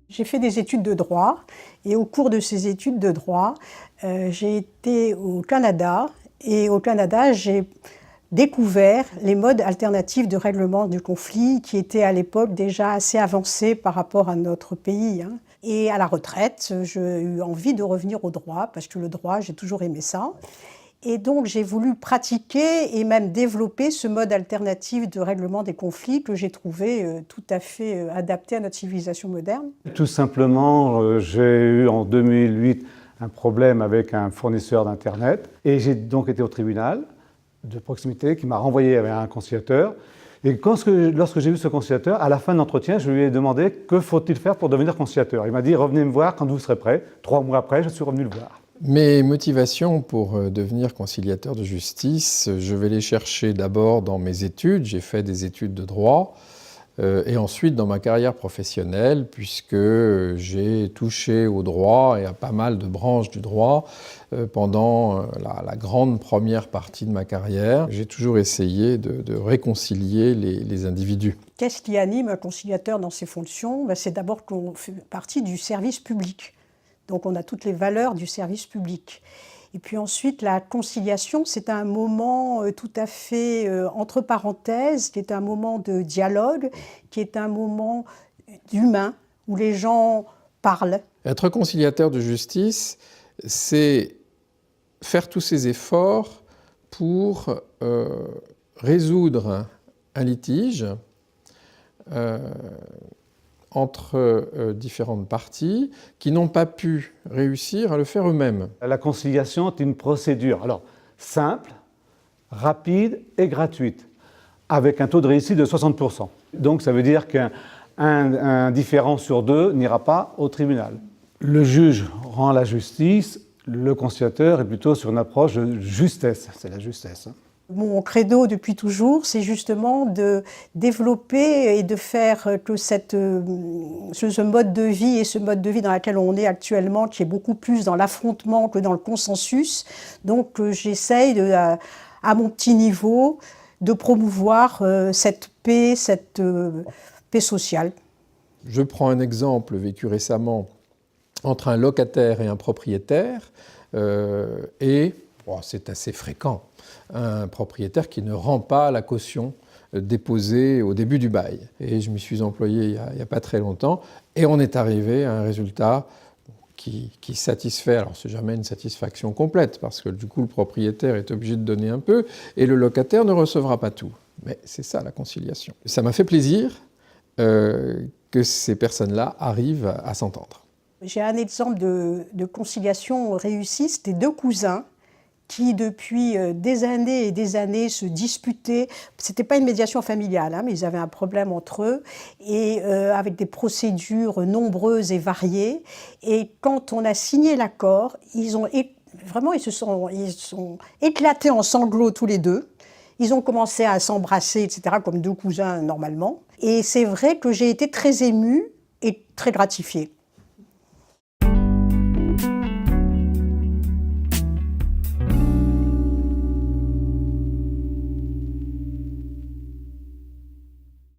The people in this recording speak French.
J'ai fait des études de droit et au cours de ces études de droit, j'ai été au Canada et au Canada, j'ai découvert les modes alternatifs de règlement du conflit qui étaient à l'époque déjà assez avancés par rapport à notre pays. Et à la retraite, j'ai eu envie de revenir au droit parce que le droit, j'ai toujours aimé ça. Et donc j'ai voulu pratiquer et même développer ce mode alternatif de règlement des conflits que j'ai trouvé tout à fait adapté à notre civilisation moderne. Tout simplement, j'ai eu en 2008 un problème avec un fournisseur d'Internet et j'ai donc été au tribunal de proximité qui m'a renvoyé avec un conciliateur. Et lorsque j'ai vu ce conciliateur, à la fin de l'entretien, je lui ai demandé que faut-il faire pour devenir conciliateur. Il m'a dit « revenez me voir quand vous serez prêt ». 3 mois après, je suis revenu le voir. Mes motivations pour devenir conciliateur de justice, je vais les chercher d'abord dans mes études. J'ai fait des études de droit et ensuite dans ma carrière professionnelle puisque j'ai touché au droit et à pas mal de branches du droit pendant la grande première partie de ma carrière. J'ai toujours essayé de réconcilier les individus. Qu'est-ce qui anime un conciliateur dans ses fonctions? C'est d'abord qu'on fait partie du service public. Donc on a toutes les valeurs du service public. Et puis ensuite, la conciliation, c'est un moment tout à fait entre parenthèses, qui est un moment de dialogue, qui est un moment humain, où les gens parlent. Être conciliateur de justice, c'est faire tous ces efforts pour résoudre un litige entre différentes parties qui n'ont pas pu réussir à le faire eux-mêmes. La conciliation est une procédure alors simple, rapide et gratuite, avec un taux de réussite de 60%. Donc ça veut dire qu'un différend sur 2 n'ira pas au tribunal. Le juge rend la justice, le conciliateur est plutôt sur une approche de justesse, c'est la justesse. Mon credo depuis toujours, c'est justement de développer et de faire que ce mode de vie et ce mode de vie dans lequel on est actuellement, qui est beaucoup plus dans l'affrontement que dans le consensus, donc j'essaye à mon petit niveau de promouvoir cette paix sociale. Je prends un exemple vécu récemment entre un locataire et un propriétaire c'est assez fréquent, un propriétaire qui ne rend pas la caution déposée au début du bail. Et je m'y suis employé il n'y a pas très longtemps et on est arrivé à un résultat qui satisfait. Alors c'est jamais une satisfaction complète parce que du coup le propriétaire est obligé de donner un peu et le locataire ne recevra pas tout. Mais c'est ça la conciliation. Ça m'a fait plaisir que ces personnes-là arrivent à s'entendre. J'ai un exemple de conciliation réussie, c'était 2 cousins qui depuis des années et des années se disputaient. C'était pas une médiation familiale, mais ils avaient un problème entre eux, et avec des procédures nombreuses et variées. Et quand on a signé l'accord, ils se sont éclatés en sanglots tous les deux. Ils ont commencé à s'embrasser, etc., comme 2 cousins normalement. Et c'est vrai que j'ai été très émue et très gratifiée.